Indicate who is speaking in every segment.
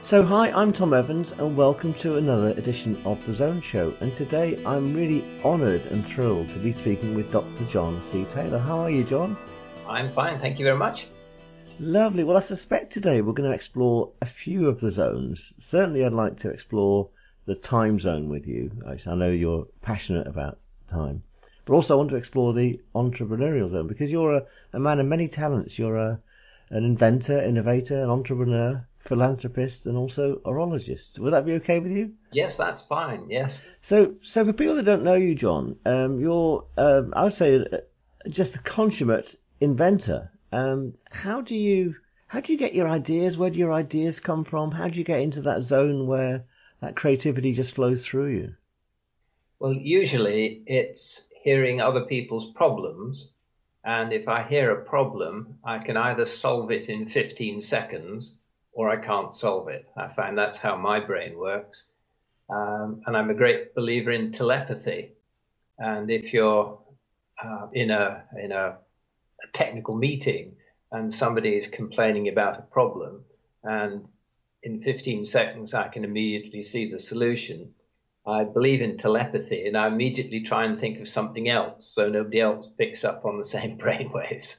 Speaker 1: So hi, I'm Tom Evans and welcome to another edition of The Zone Show, and today I'm really honoured and thrilled to be speaking with Dr. John C. Taylor. How are you, John?
Speaker 2: I'm fine, thank you very much.
Speaker 1: Lovely. Well, I suspect today we're going to explore a few of the zones. Certainly I'd like to explore the time zone with you. I know you're passionate about time. But also I want to explore the entrepreneurial zone because you're a man of many talents. You're an inventor, innovator, an entrepreneur, philanthropist, and also orologist. Would that be okay with you?
Speaker 2: Yes, that's fine, yes.
Speaker 1: So for people that don't know you, John, you're, I would say, just a consummate inventor. How do you get your ideas? Where do your ideas come from? How do you get into that zone where that creativity just flows through you?
Speaker 2: Well, usually it's hearing other people's problems, and if I hear a problem, I can either solve it in 15 seconds or I can't solve it. I find that's how my brain works. And I'm a great believer in telepathy. And if you're in a technical meeting and somebody is complaining about a problem, and in 15 seconds I can immediately see the solution, I believe in telepathy, and I immediately try and think of something else so nobody else picks up on the same brainwaves.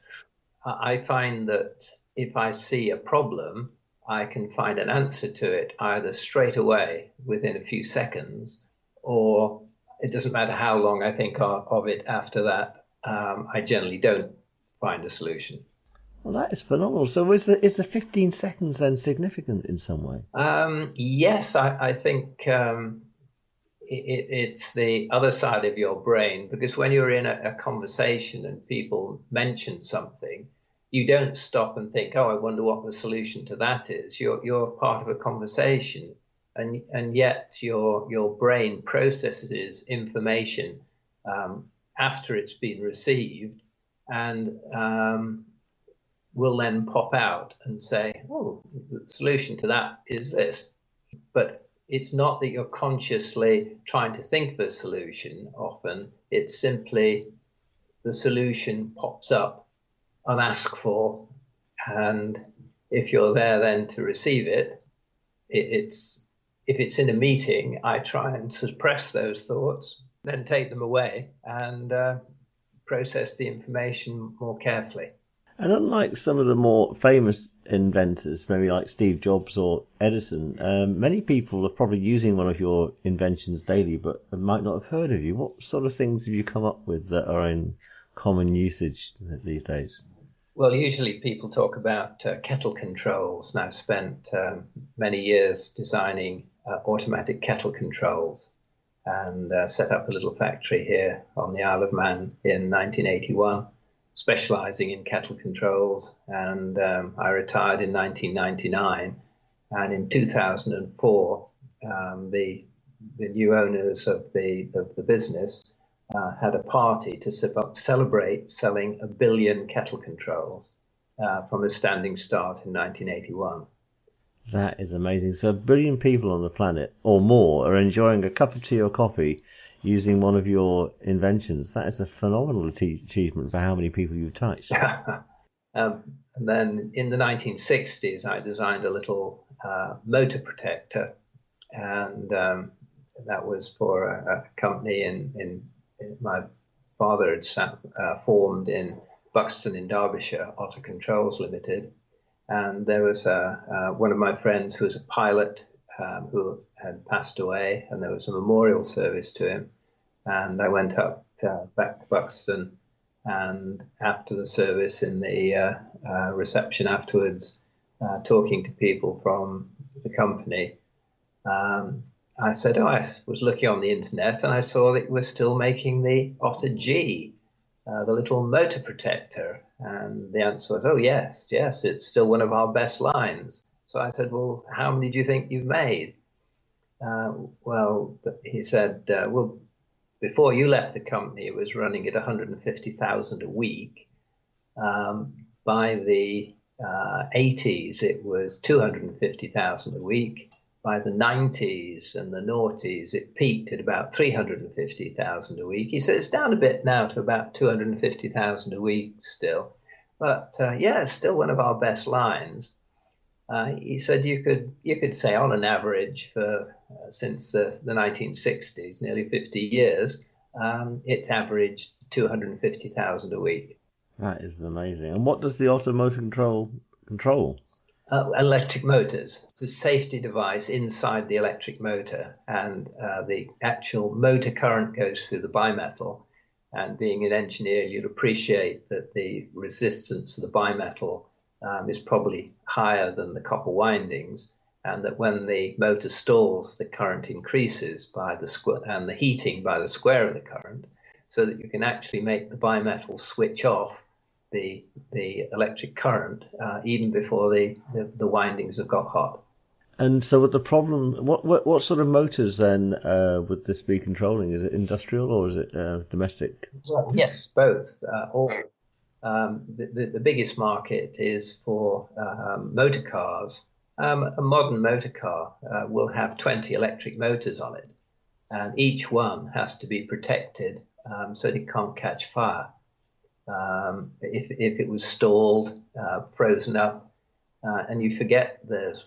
Speaker 2: I find that if I see a problem, I can find an answer to it either straight away within a few seconds, or it doesn't matter how long I think of it after that. I generally don't find a solution.
Speaker 1: Well, that is phenomenal. So is the 15 seconds then significant in some way?
Speaker 2: Yes, I think it's the other side of your brain, because when you're in a conversation and people mention something, you don't stop and think, oh, I wonder what the solution to that is. You're part of a conversation, and yet your brain processes information after it's been received, and will then pop out and say, oh, the solution to that is this. But it's not that you're consciously trying to think of a solution often. It's simply the solution pops up unasked for. And if you're there then to receive it, it's if it's in a meeting, I try and suppress those thoughts, then take them away and process the information more carefully.
Speaker 1: And unlike some of the more famous inventors, maybe like Steve Jobs or Edison, many people are probably using one of your inventions daily, but might not have heard of you. What sort of things have you come up with that are in common usage these days?
Speaker 2: Well, usually people talk about kettle controls, and I've spent many years designing automatic kettle controls, and set up a little factory here on the Isle of Man in 1981, specializing in kettle controls. And I retired in 1999, and in 2004, the new owners of the business had a party to celebrate selling 1 billion kettle controls from a standing start in 1981.
Speaker 1: That is amazing. So 1 billion people on the planet or more are enjoying a cup of tea or coffee using one of your inventions. That is a phenomenal achievement for how many people you've touched.
Speaker 2: And then in the 1960s, I designed a little motor protector, and that was for a company in my father had formed in Buxton in Derbyshire, Otter Controls Limited. And there was one of my friends who was a pilot who had passed away, and there was a memorial service to him. And I went up back to Buxton, and after the service, in the reception afterwards, talking to people from the company, I said, oh, I was looking on the internet and I saw that we're still making the Otter G, the little motor protector. And the answer was, oh, yes, it's still one of our best lines. So I said, well, how many do you think you've made? Well, he said, well, before you left the company, it was running at 150,000 a week. By the 80s, it was 250,000 a week. By the 90s and the noughties, it peaked at about 350,000 a week. He said it's down a bit now to about 250,000 a week still. But yeah, it's still one of our best lines. He said you could say on an average for since the 1960s, nearly 50 years, it's averaged 250,000 a week.
Speaker 1: That is amazing. And what does the automotive control?
Speaker 2: Electric motors. It's a safety device inside the electric motor, and the actual motor current goes through the bimetal. And being an engineer, you'd appreciate that the resistance of the bimetal is probably higher than the copper windings, and that when the motor stalls, the current increases by the square and the heating by the square of the current, so that you can actually make the bimetal switch off the electric current even before the windings have got hot.
Speaker 1: And so, with the problem, what sort of motors then would this be controlling? Is it industrial or is it domestic?
Speaker 2: Well, yes, both. All the biggest market is for motor cars. A modern motor car will have 20 electric motors on it, and each one has to be protected so that it can't catch fire. If it was stalled, frozen up, and you forget there's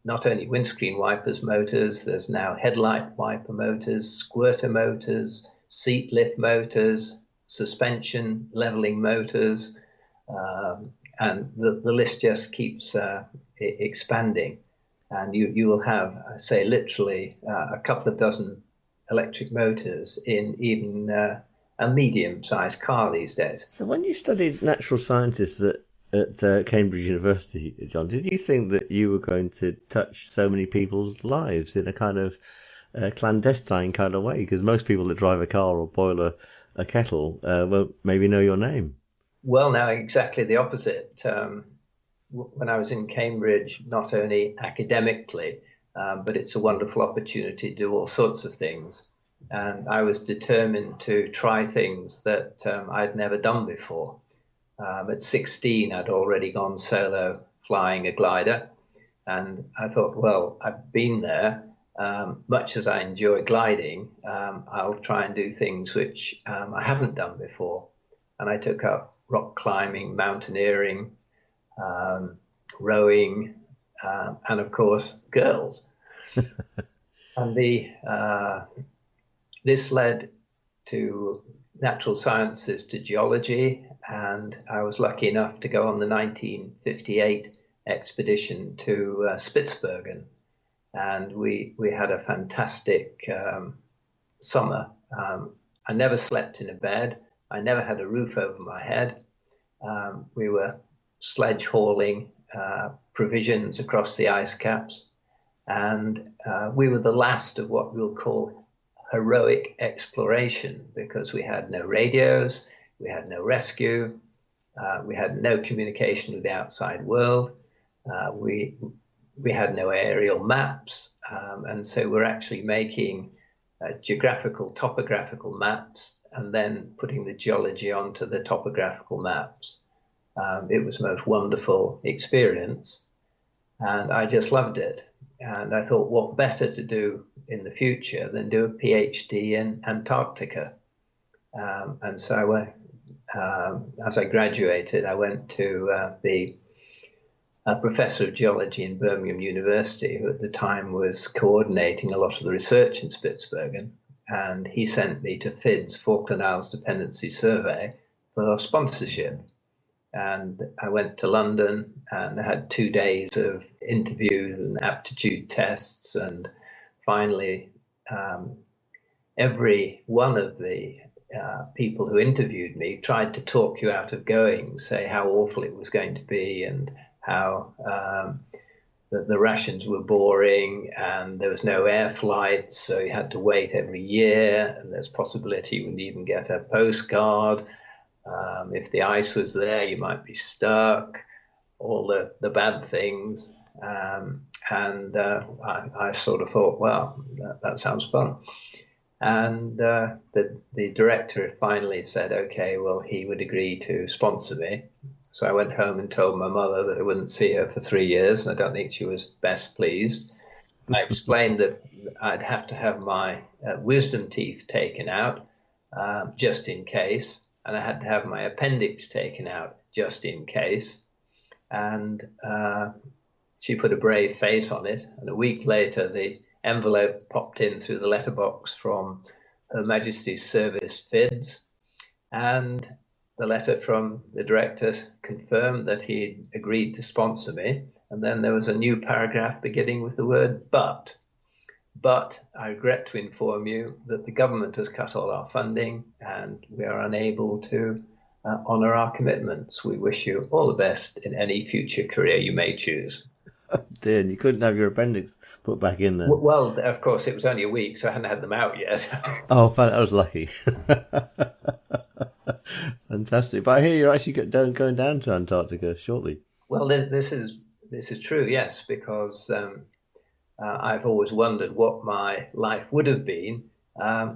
Speaker 2: not only windscreen wipers motors, there's now headlight wiper motors, squirter motors, seat lift motors, suspension leveling motors, and the list just keeps expanding. And you will have, say, literally a couple of dozen electric motors in even a medium-sized car these days.
Speaker 1: So, when you studied natural sciences at Cambridge University, John, did you think that you were going to touch so many people's lives in a kind of clandestine kind of way? Because most people that drive a car or boil a kettle won't maybe know your name.
Speaker 2: Well, now exactly the opposite. When I was in Cambridge, not only academically, but it's a wonderful opportunity to do all sorts of things. And I was determined to try things that I'd never done before. At 16, I'd already gone solo flying a glider. And I thought, well, I've been there. Much as I enjoy gliding, I'll try and do things which I haven't done before. And I took up rock climbing, mountaineering, rowing, and of course, girls. And this led to natural sciences, to geology, and I was lucky enough to go on the 1958 expedition to Spitsbergen, and we had a fantastic summer. I never slept in a bed. I never had a roof over my head. We were sledge hauling provisions across the ice caps, and we were the last of what we'll call heroic exploration, because we had no radios, we had no rescue, we had no communication with the outside world, we had no aerial maps, and so we're actually making geographical, topographical maps and then putting the geology onto the topographical maps. It was the most wonderful experience, and I just loved it. And I thought, what better to do in the future than do a PhD in Antarctica? And so I went, as I graduated, I went to the professor of geology in Birmingham University, who at the time was coordinating a lot of the research in Spitsbergen. And he sent me to FIDS, Falkland Isles Dependency Survey, for sponsorship. And I went to London and I had 2 days of interviews and aptitude tests. And finally, every one of the people who interviewed me tried to talk you out of going, say how awful it was going to be and how the rations were boring and there was no air flights, so you had to wait every year, and there's possibility you wouldn't even get a postcard. If the ice was there, you might be stuck, all the bad things. I sort of thought, well, that sounds fun. And the director finally said, okay, well, he would agree to sponsor me. So I went home and told my mother that I wouldn't see her for 3 years, and I don't think she was best pleased. I explained that I'd have to have my wisdom teeth taken out just in case, and I had to have my appendix taken out just in case. And she put a brave face on it, and a week later the envelope popped in through the letterbox from Her Majesty's Service FIDS, and the letter from the director confirmed that he agreed to sponsor me. And then there was a new paragraph beginning with the word "but." But I regret to inform you that the government has cut all our funding and we are unable to honour our commitments. We wish you all the best in any future career you may choose.
Speaker 1: Oh dear, you couldn't have your appendix put back in there.
Speaker 2: Well, of course, it was only a week, so I hadn't had them out yet.
Speaker 1: Oh, fine, I was lucky. Fantastic. But I hear you're actually going down to Antarctica shortly.
Speaker 2: Well, this is true, yes, because I've always wondered what my life would have been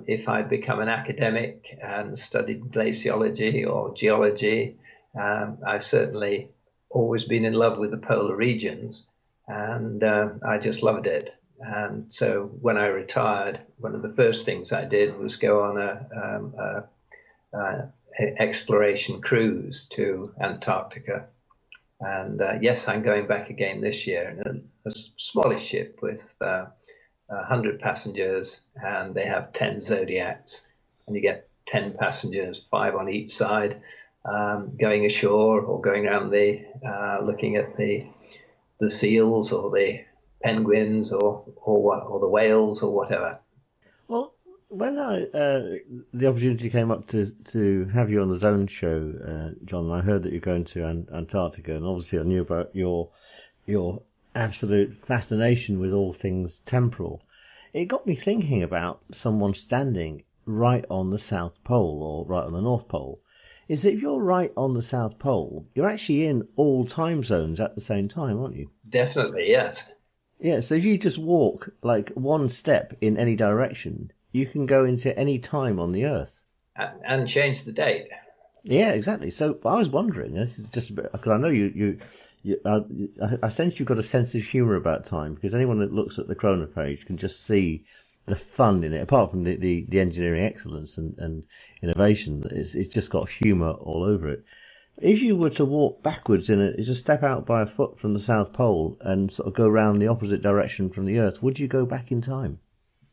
Speaker 2: if I'd become an academic and studied glaciology or geology. I've certainly always been in love with the polar regions, and I just loved it. And so when I retired, one of the first things I did was go on a exploration cruise to Antarctica. And yes, I'm going back again this year in a smallish ship with 100 passengers, and they have 10 Zodiacs, and you get 10 passengers, 5 on each side, going ashore or going around looking at the seals or the penguins or the whales or whatever.
Speaker 1: Well, when the opportunity came up to have you on the Zone show, John, I heard that you're going to Antarctica, and obviously I knew about your absolute fascination with all things temporal. It got me thinking about someone standing right on the South Pole or right on the North Pole. Is that if you're right on the South Pole, you're actually in all time zones at the same time, aren't you?
Speaker 2: Definitely, yes.
Speaker 1: Yeah, so if you just walk like one step in any direction, you can go into any time on the Earth.
Speaker 2: And change the date.
Speaker 1: Yeah, exactly. So I was wondering, this is just a bit, because I know I sense you've got a sense of humour about time, because anyone that looks at the chronophage can just see the fun in it, apart from the engineering excellence and innovation. It's just got humour all over it. If you were to walk backwards just step out by a foot from the South Pole and sort of go around the opposite direction from the Earth, would you go back in time?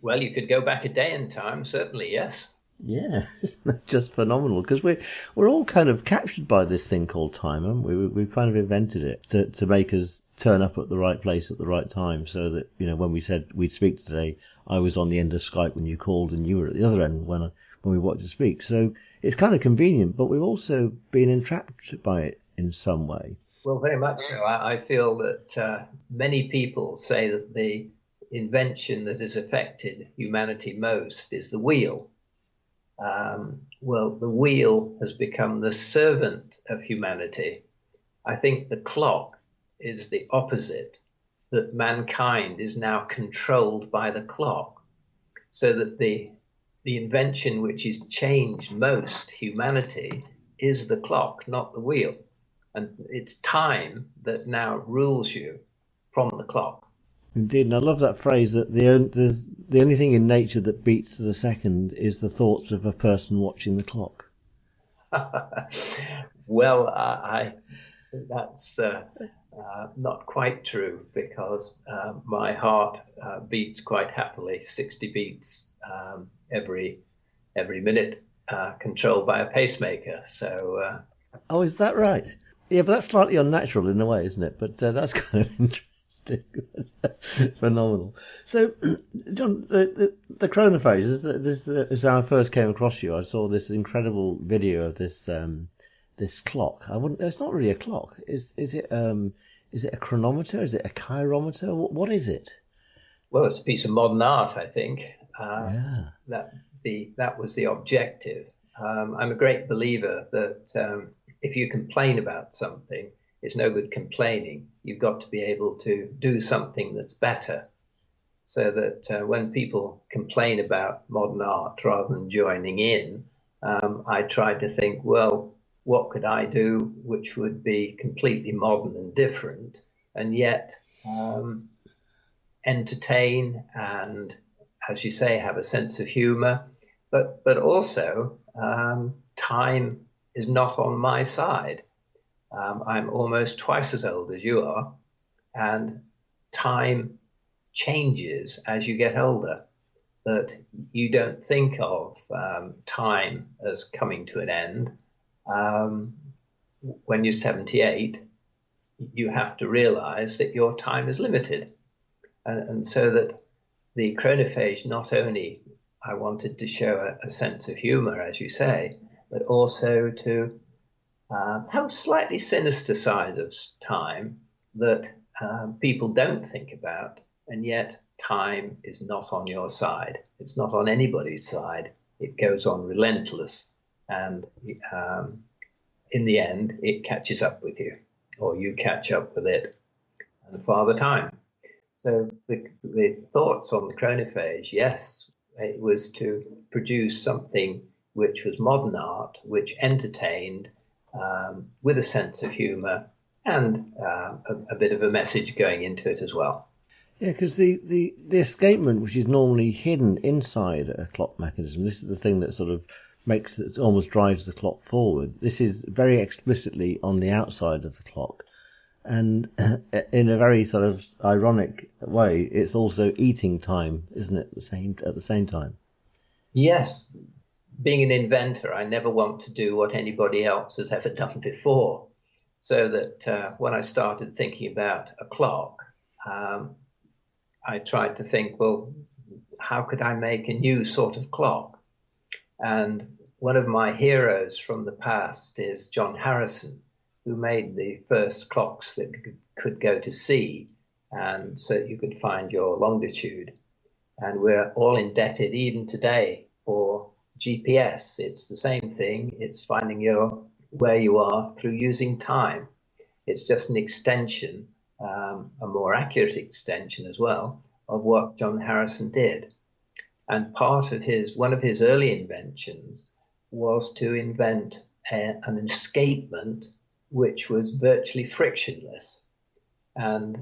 Speaker 2: Well, you could go back a day in time, certainly, yes.
Speaker 1: Yeah, it's just phenomenal, because we're all kind of captured by this thing called time, haven't we? We've kind of invented it to make us turn up at the right place at the right time, so that, when we said we'd speak today, I was on the end of Skype when you called, and you were at the other end when we wanted to speak. So it's kind of convenient, but we've also been entrapped by it in some way.
Speaker 2: Well, very much so. I feel that many people say that the invention that has affected humanity most is the wheel. Well, the wheel has become the servant of humanity. I think the clock is the opposite, that mankind is now controlled by the clock, so that the invention which has changed most humanity is the clock, not the wheel. And it's time that now rules you from the clock.
Speaker 1: Indeed, and I love that phrase that the only thing in nature that beats the second is the thoughts of a person watching the clock.
Speaker 2: Well, that's not quite true, because my heart beats quite happily, 60 beats every minute, controlled by a pacemaker. So.
Speaker 1: Oh, is that right? Yeah, but that's slightly unnatural in a way, isn't it? But that's kind of interesting. Phenomenal. So, John, the chronophage, as I first came across you, I saw this incredible video of this clock. It's not really a clock. Is it a chronometer? Is it a chirometer? What is it?
Speaker 2: Well, it's a piece of modern art, I think.
Speaker 1: Yeah.
Speaker 2: That was the objective. I'm a great believer that if you complain about something, it's no good complaining. You've got to be able to do something that's better. So that when people complain about modern art rather than joining in, I tried to think, well, what could I do which would be completely modern and different, and yet entertain and, as you say, have a sense of humor, but also time is not on my side. I'm almost twice as old as you are, and time changes as you get older. That you don't think of time as coming to an end. Um, when you're 78, you have to realize that your time is limited. And so that the chronophage, not only I wanted to show a sense of humor, as you say, but also to have a slightly sinister side of time that people don't think about, and yet time is not on your side. It's not on anybody's side. It goes on relentless, and in the end, it catches up with you, or you catch up with it, and Father Time. So the thoughts on the chronophage, yes, it was to produce something which was modern art, which entertained with a sense of humour and a bit of a message going into it as well.
Speaker 1: Yeah, because the escapement, which is normally hidden inside a clock mechanism, this is the thing that sort of makes it, almost drives the clock forward. This is very explicitly on the outside of the clock. And in a very sort of ironic way, it's also eating time, isn't it? At the same time.
Speaker 2: Yes, being an inventor, I never want to do what anybody else has ever done before. So that when I started thinking about a clock, I tried to think, well, how could I make a new sort of clock? And one of my heroes from the past is John Harrison, who made the first clocks that could go to sea, and so you could find your longitude. And we're all indebted even today for GPS. It's the same thing. It's finding where you are through using time. It's just an extension, a more accurate extension as well, of what John Harrison did. And one of his early inventions was to invent an escapement which was virtually frictionless. And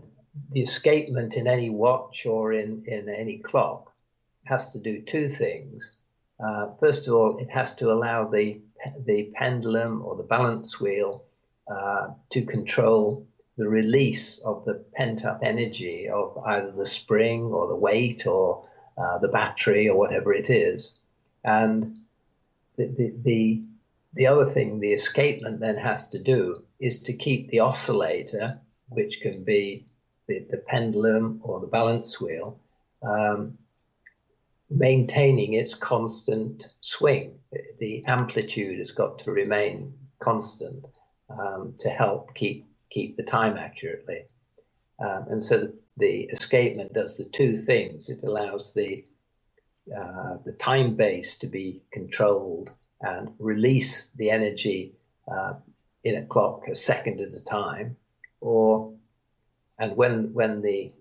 Speaker 2: the escapement in any watch or in any clock has to do two things. First of all, it has to allow the pendulum or the balance wheel to control the release of the pent-up energy of either the spring or the weight or the battery or whatever it is. And the other thing the escapement then has to do is to keep the oscillator, which can be the pendulum or the balance wheel, maintaining its constant swing. The amplitude has got to remain constant to help keep the time accurately. And so the escapement does the two things. It allows the time base to be controlled and release the energy in a clock a second at a time, and when the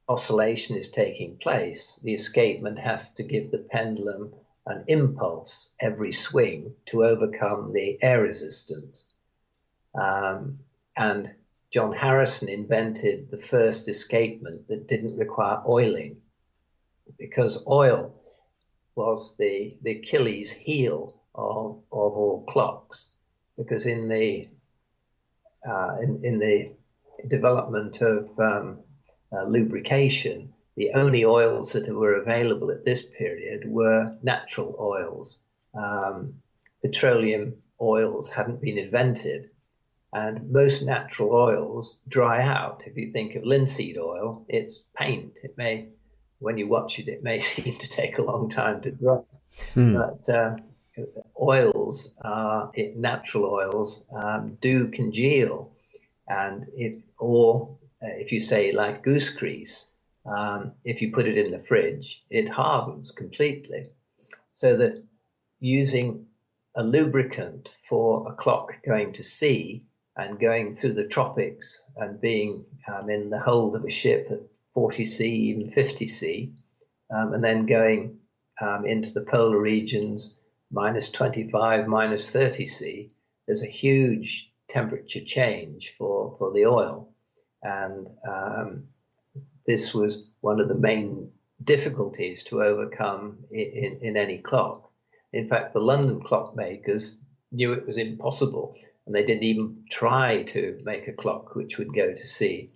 Speaker 2: oscillation is taking place, the escapement has to give the pendulum an impulse every swing to overcome the air resistance. And John Harrison invented the first escapement that didn't require oiling, because oil was the Achilles heel of all clocks. Because in the development of lubrication, the only oils that were available at this period were natural oils. Petroleum oils hadn't been invented, and most natural oils dry out. If you think of linseed oil, it's paint. It may, when you watch it, it may seem to take a long time to dry. But oils, natural oils, do congeal, and if you say like goose grease, if you put it in the fridge, it hardens completely. So that using a lubricant for a clock going to sea and going through the tropics and being in the hold of a ship at 40°C, even 50°C, and then going into the polar regions, -25, -30°C, there's a huge temperature change for the oil. And this was one of the main difficulties to overcome in any clock. In fact, the London clockmakers knew it was impossible, and they didn't even try to make a clock which would go to sea.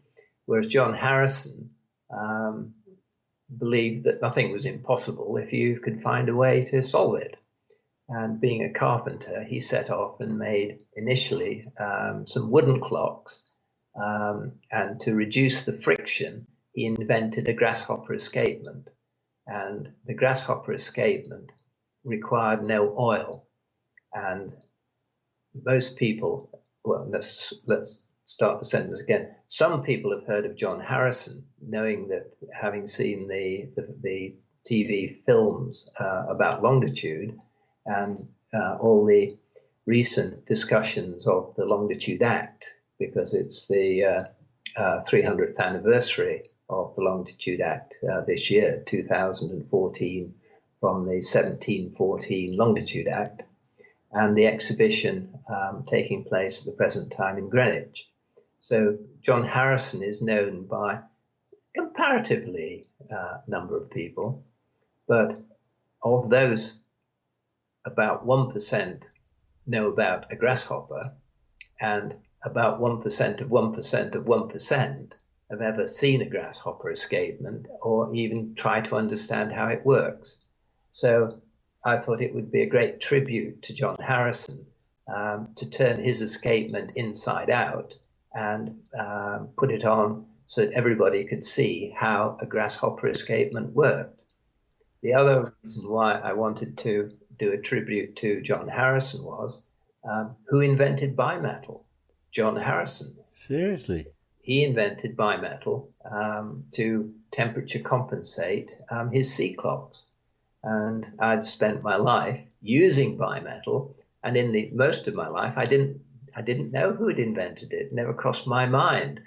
Speaker 2: whereas John Harrison believed that nothing was impossible if you could find a way to solve it. And being a carpenter, he set off and made initially some wooden clocks. And to reduce the friction, he invented a grasshopper escapement. And the grasshopper escapement required no oil. And most people, well, let's start the sentence again. Some people have heard of John Harrison, knowing that, having seen the TV films about longitude and all the recent discussions of the Longitude Act, because it's the 300th anniversary of the Longitude Act this year, 2014, from the 1714 Longitude Act, and the exhibition taking place at the present time in Greenwich. So John Harrison is known by comparatively number of people, but of those, about 1% know about a grasshopper, and about 1% of 1% of 1% have ever seen a grasshopper escapement or even try to understand how it works. So I thought it would be a great tribute to John Harrison to turn his escapement inside out and put it on so that everybody could see how a grasshopper escapement worked. The other reason why I wanted to do a tribute to John Harrison was who invented bimetal? John Harrison.
Speaker 1: Seriously?
Speaker 2: He invented bimetal to temperature compensate his sea clocks. And I'd spent my life using bimetal, and in most of my life, I didn't know who had invented it. It never crossed my mind.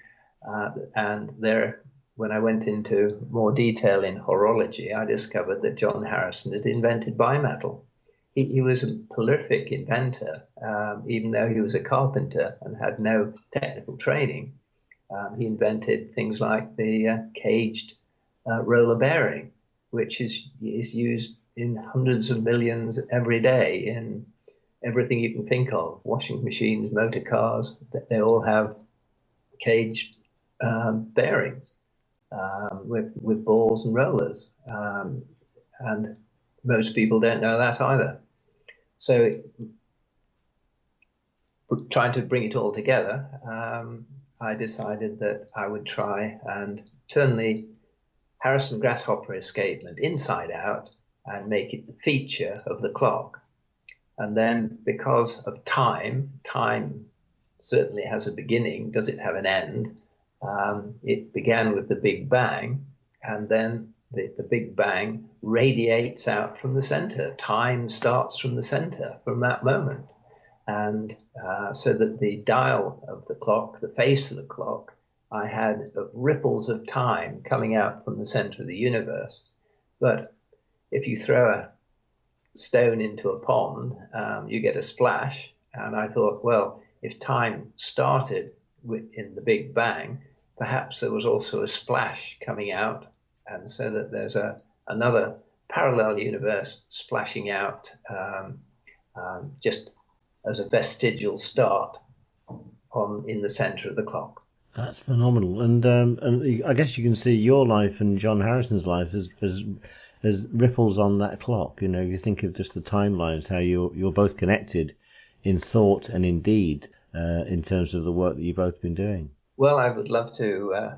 Speaker 2: And there, when I went into more detail in horology, I discovered that John Harrison had invented bimetal. He was a prolific inventor, even though he was a carpenter and had no technical training. He invented things like the caged roller bearing, which is used in hundreds of millions every day in everything you can think of. Washing machines, motor cars, they all have caged bearings with balls and rollers. And most people don't know that either. So trying to bring it all together, I decided that I would try and turn the Harrison grasshopper escapement inside out and make it the feature of the clock. And then, because of time certainly has a beginning. Does it have an end? It began with the Big Bang, and then the Big Bang radiates out from the center. Time starts from the center, from that moment. And so that the dial of the clock, the face of the clock, I had ripples of time coming out from the center of the universe. But if you throw a stone into a pond, you get a splash. And I thought, well, if time started in the Big Bang, perhaps there was also a splash coming out. And so that there's another parallel universe splashing out just as a vestigial start in the center of the clock.
Speaker 1: That's phenomenal, and I guess you can see your life and John Harrison's life as ripples on that clock. You know, you think of just the timelines, how you're both connected in thought and in deed in terms of the work that you've both been doing.
Speaker 2: Well, I would love to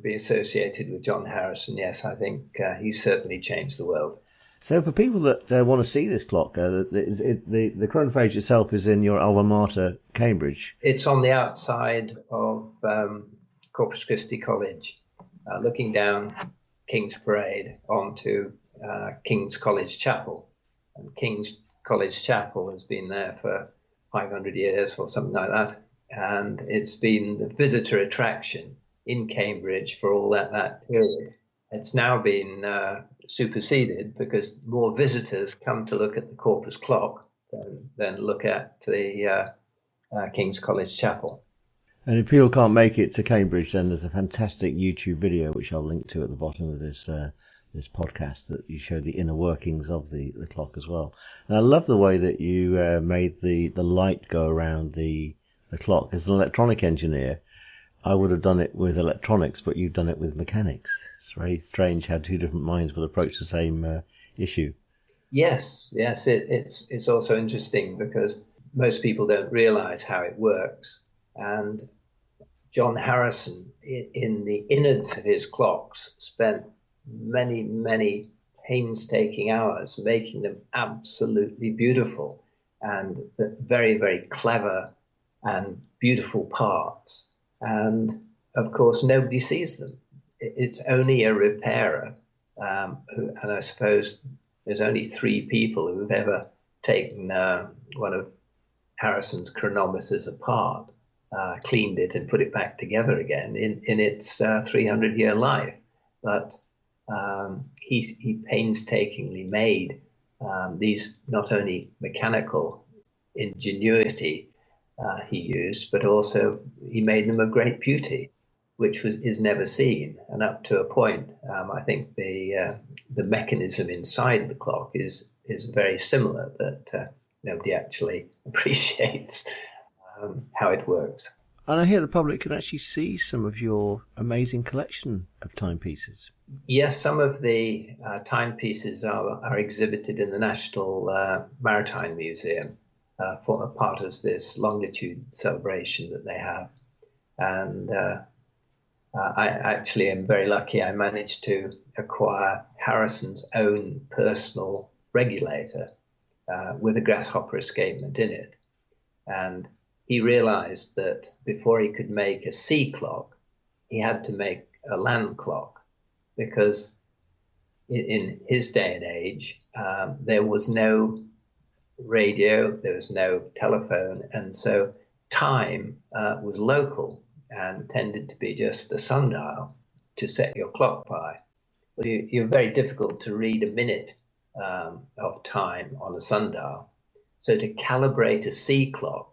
Speaker 2: be associated with John Harrison. Yes, I think he certainly changed the world.
Speaker 1: So for people that want to see this clock, the chronophage itself is in your alma mater, Cambridge.
Speaker 2: It's on the outside of Corpus Christi College, looking down King's Parade onto King's College Chapel. And King's College Chapel has been there for 500 years or something like that. And it's been the visitor attraction in Cambridge for all that period. It's now been superseded because more visitors come to look at the Corpus clock than look at the King's College Chapel.
Speaker 1: And if people can't make it to Cambridge, then there's a fantastic YouTube video, which I'll link to at the bottom of this podcast, that you show the inner workings of the clock as well. And I love the way that you made the light go around the clock. As an electronic engineer, I would have done it with electronics, but you've done it with mechanics. It's very strange how two different minds will approach the same issue.
Speaker 2: Yes, yes, it's also interesting because most people don't realize how it works. And John Harrison, in the innards of his clocks, spent many, many painstaking hours making them absolutely beautiful and very, very clever and beautiful parts. And of course, nobody sees them. It's only a repairer, and I suppose there's only 3 people who've ever taken one of Harrison's chronometers apart, cleaned it, and put it back together again in its 300-year life. But he painstakingly made these not only mechanical ingenuity he used, but also he made them of great beauty, which is never seen. And up to a point, I think the mechanism inside the clock is very similar, that nobody actually appreciates how it works.
Speaker 1: And I hear the public can actually see some of your amazing collection of timepieces.
Speaker 2: Yes, some of the timepieces are exhibited in the National Maritime Museum for a part of this longitude celebration that they have. And I actually am very lucky. I managed to acquire Harrison's own personal regulator with a grasshopper escapement in it. And he realized that before he could make a sea clock, he had to make a land clock, because in his day and age, there was no radio, there was no telephone, and so time was local and tended to be just a sundial to set your clock by. Well, you're very difficult to read a minute of time on a sundial. So to calibrate a sea clock,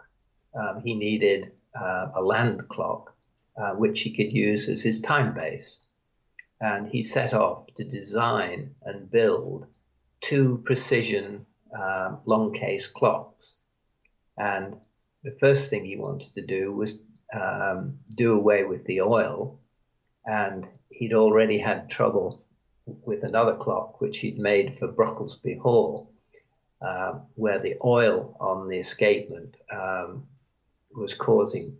Speaker 2: he needed a land clock, which he could use as his time base. And he set off to design and build 2 precision long case clocks. And the first thing he wanted to do was do away with the oil. And he'd already had trouble with another clock, which he'd made for Brocklesby Hall, where the oil on the escapement was causing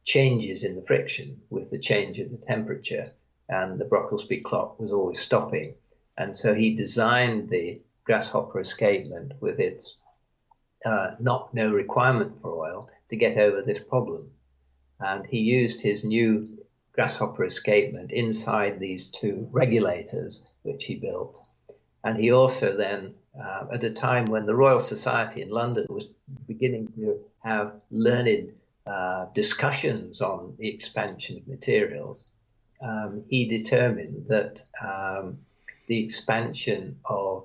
Speaker 2: changes in the friction with the change of the temperature, and the Brocklesby clock was always stopping. And so he designed the grasshopper escapement with its no requirement for oil to get over this problem. And he used his new grasshopper escapement inside these 2 regulators, which he built. And he also then, at a time when the Royal Society in London was beginning to have learned discussions on the expansion of materials, he determined that the expansion of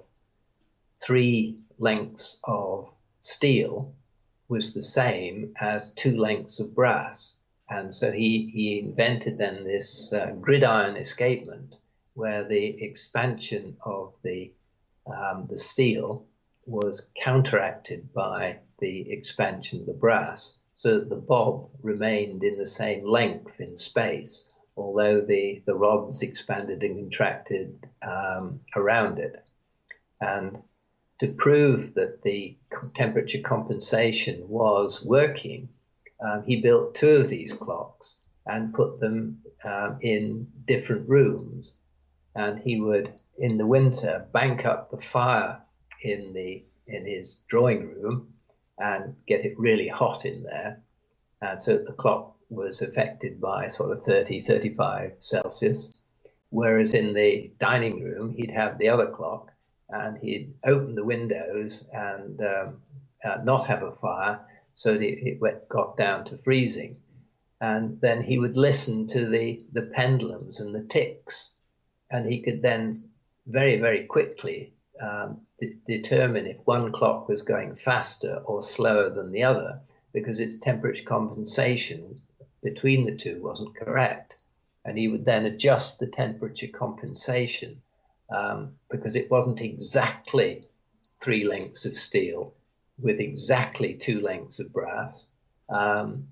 Speaker 2: 3 lengths of steel was the same as 2 lengths of brass. And so he invented then this gridiron escapement, where the expansion of the steel was counteracted by the expansion of the brass, so that the bob remained in the same length in space, although the rods expanded and contracted around it. And to prove that the temperature compensation was working, he built 2 of these clocks and put them in different rooms. And he would, in the winter, bank up the fire in his drawing room and get it really hot in there. And so the clock was affected by sort of 30, 35 Celsius. Whereas in the dining room, he'd have the other clock and he'd open the windows and not have a fire, so that it got down to freezing. And then he would listen to the pendulums and the ticks, and he could then very, very quickly determine if one clock was going faster or slower than the other, because its temperature compensation between the 2 wasn't correct. And he would then adjust the temperature compensation because it wasn't exactly 3 lengths of steel with exactly 2 lengths of brass.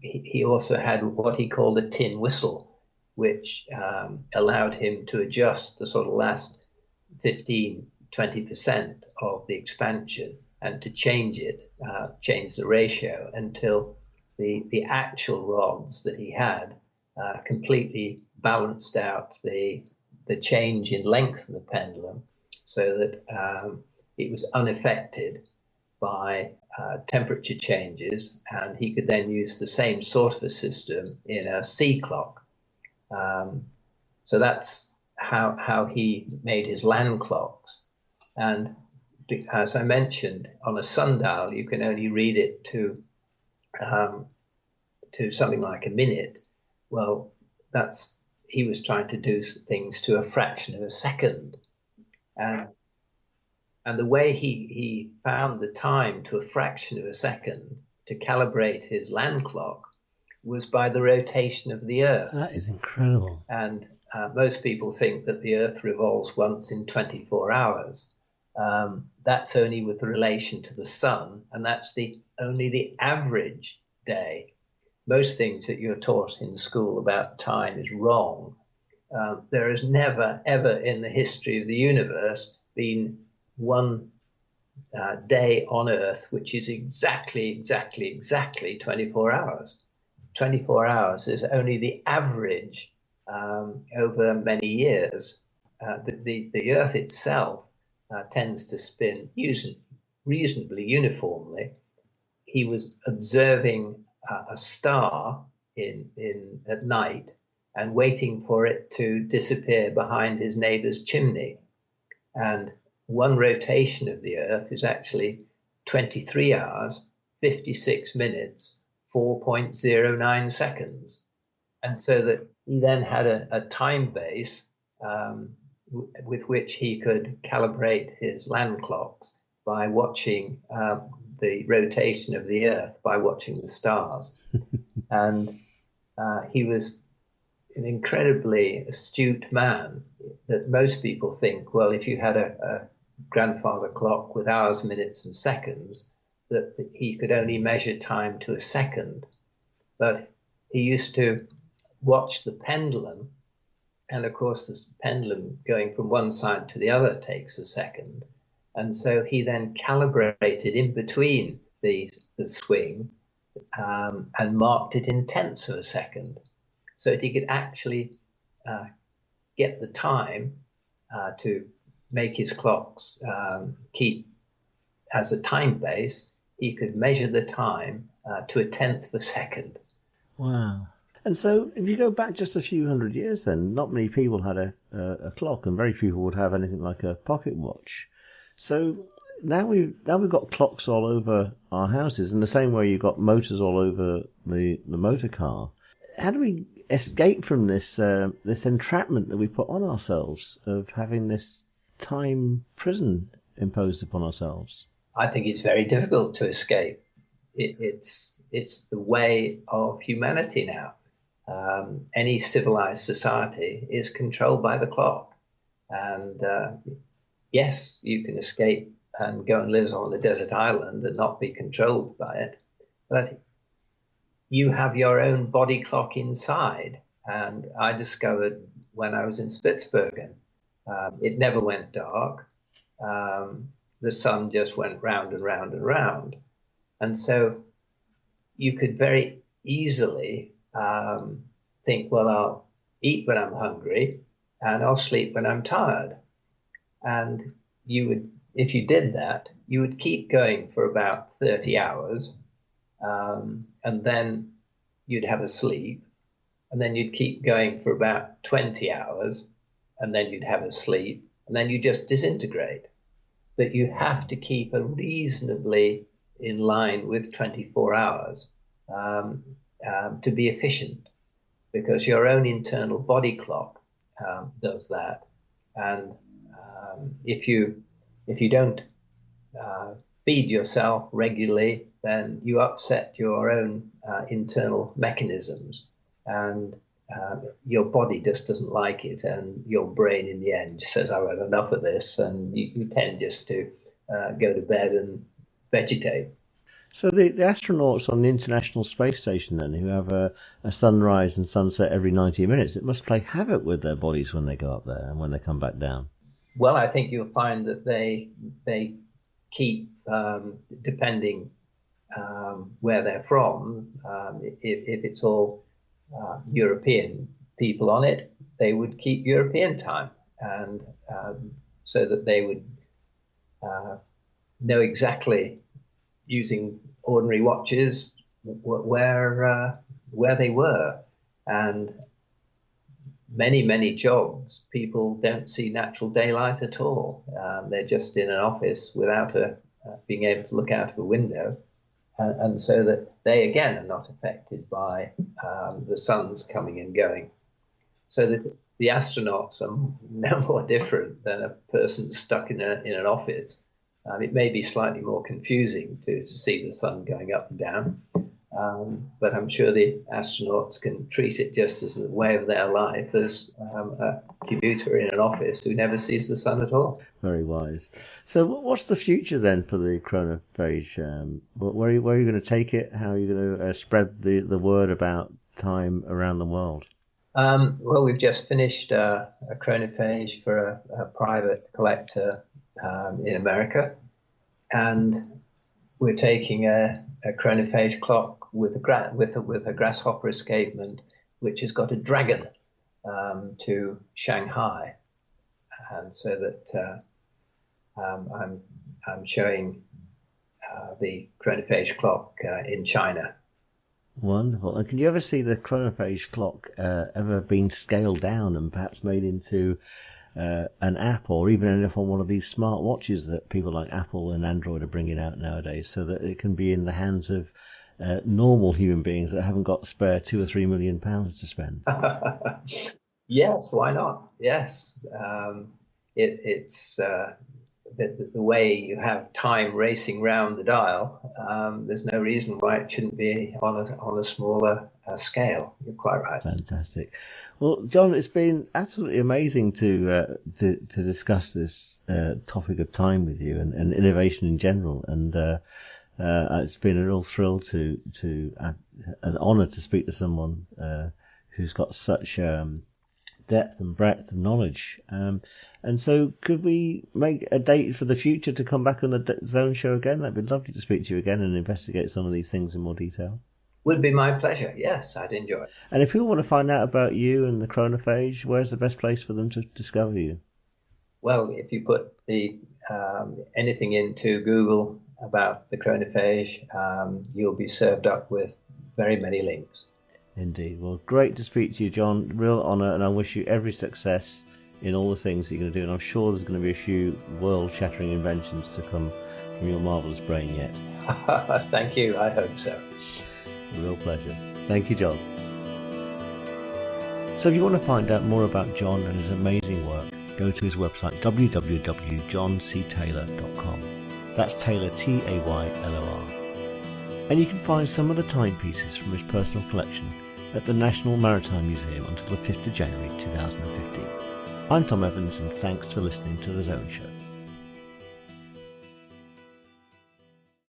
Speaker 2: He also had what he called a tin whistle, which allowed him to adjust the sort of last 15, 20% of the expansion and to change it, change the ratio until the actual rods that he had completely balanced out the change in length of the pendulum so that it was unaffected by temperature changes, and he could then use the same sort of a system in a sea clock. So that's how he made his land clocks. And as I mentioned, on a sundial, you can only read it to something like a minute. Well, he was trying to do things to a fraction of a second. And the way he found the time to a fraction of a second to calibrate his land clock was by the rotation of the Earth.
Speaker 1: That is incredible.
Speaker 2: And most people think that the Earth revolves once in 24 hours. That's only with relation to the sun, and that's only the average day. Most things that you're taught in school about time is wrong. There has never, ever in the history of the universe been one day on Earth which is exactly 24 hours. 24 hours is only the average over many years. The Earth itself tends to spin reasonably uniformly. He was observing a star at night and waiting for it to disappear behind his neighbor's chimney. And one rotation of the Earth is actually 23 hours, 56 minutes, 4.09 seconds. And so that he then had a time base with which he could calibrate his land clocks by watching the rotation of the Earth, by watching the stars. And he was an incredibly astute man that most people think, well, if you had a grandfather clock with hours, minutes, and seconds, that he could only measure time to a second. But he used to watch the pendulum, and of course, the pendulum going from one side to the other takes a second. And so he then calibrated in between the swing and marked it in tenths of a second, so that he could actually get the time to make his clocks keep as a time base. He could measure the time to a tenth of a second.
Speaker 1: Wow. And so if you go back just a few hundred years then, not many people had a clock, and very few people would have anything like a pocket watch. So now we've got clocks all over our houses, in the same way you've got motors all over the motor car. How do we escape from this entrapment that we put on ourselves of having this time prison imposed upon ourselves?
Speaker 2: I think it's very difficult to escape. It's the way of humanity now. Any civilized society is controlled by the clock. And yes, you can escape and go and live on a desert island and not be controlled by it. But you have your own body clock inside. And I discovered when I was in Spitsbergen, it never went dark. The sun just went round and round and round. And so you could very easily think, well, I'll eat when I'm hungry and I'll sleep when I'm tired. And you would, if you did that, you would keep going for about 30 hours, and then you'd have a sleep, and then you'd keep going for about 20 hours, and then you'd have a sleep, and then you just disintegrate. But you have to keep a reasonably in line with 24 hours to be efficient, because your own internal body clock does that. And if you don't feed yourself regularly, then you upset your own internal mechanisms, and your body just doesn't like it, and your brain in the end says, I've had enough of this, and you tend just to go to bed and vegetate.
Speaker 1: So the astronauts on the International Space Station then, who have a sunrise and sunset every 90 minutes, it must play havoc with their bodies when they go up there and when they come back down.
Speaker 2: Well, I think you'll find that they keep depending where they're from. If it's all European people on it, they would keep European time, and so that they would know exactly, using ordinary watches, where they were. And many jobs, people don't see natural daylight at all. They're just in an office without being able to look out of a window, and so that they again are not affected by the sun's coming and going. So that the astronauts are no more different than a person stuck in an office. It may be slightly more confusing to see the sun going up and down, but I'm sure the astronauts can treat it just as a way of their life as a commuter in an office who never sees the sun at all.
Speaker 1: Very wise. So what's the future then for the chronophage? Where are you going to take it? How are you going to spread the word about time around the world?
Speaker 2: Well, we've just finished a chronophage for a private collector in America, and we're taking a chronophage clock with a grasshopper escapement, which has got a dragon, to Shanghai, and so that I'm showing the chronophage clock in China.
Speaker 1: Wonderful. And can you ever see the chronophage clock ever being scaled down and perhaps made into an app, or even end up on one of these smart watches that people like Apple and Android are bringing out nowadays, so that it can be in the hands of normal human beings that haven't got spare £2 or £3 million to spend?
Speaker 2: Yes, why not? Yes, it's the way you have time racing round the dial. There's no reason why it shouldn't be on a smaller scale. You're quite right.
Speaker 1: Fantastic. Well, John, it's been absolutely amazing to discuss this topic of time with you and innovation in general. And it's been a real thrill to an honour to speak to someone who's got such depth and breadth of knowledge. And so could we make a date for the future to come back on the Zone Show again? That'd be lovely to speak to you again and investigate some of these things in more detail.
Speaker 2: Would be my pleasure. Yes, I'd enjoy it.
Speaker 1: And if people want to find out about you and the chronophage, where's the best place for them to discover you?
Speaker 2: Well, if you put anything into Google about the chronophage, you'll be served up with very many links.
Speaker 1: Indeed. Well, great to speak to you, John. Real honour, and I wish you every success in all the things that you're going to do. And I'm sure there's going to be a few world-shattering inventions to come from your marvellous brain yet.
Speaker 2: Thank you. I hope so.
Speaker 1: A real pleasure. Thank you, John. So if you want to find out more about John and his amazing work, go to his website, www.johnctaylor.com. That's Taylor, Taylor. And you can find some of the timepieces from his personal collection at the National Maritime Museum until the 5th of January 2015. I'm Tom Evans, and thanks for listening to The Zone Show.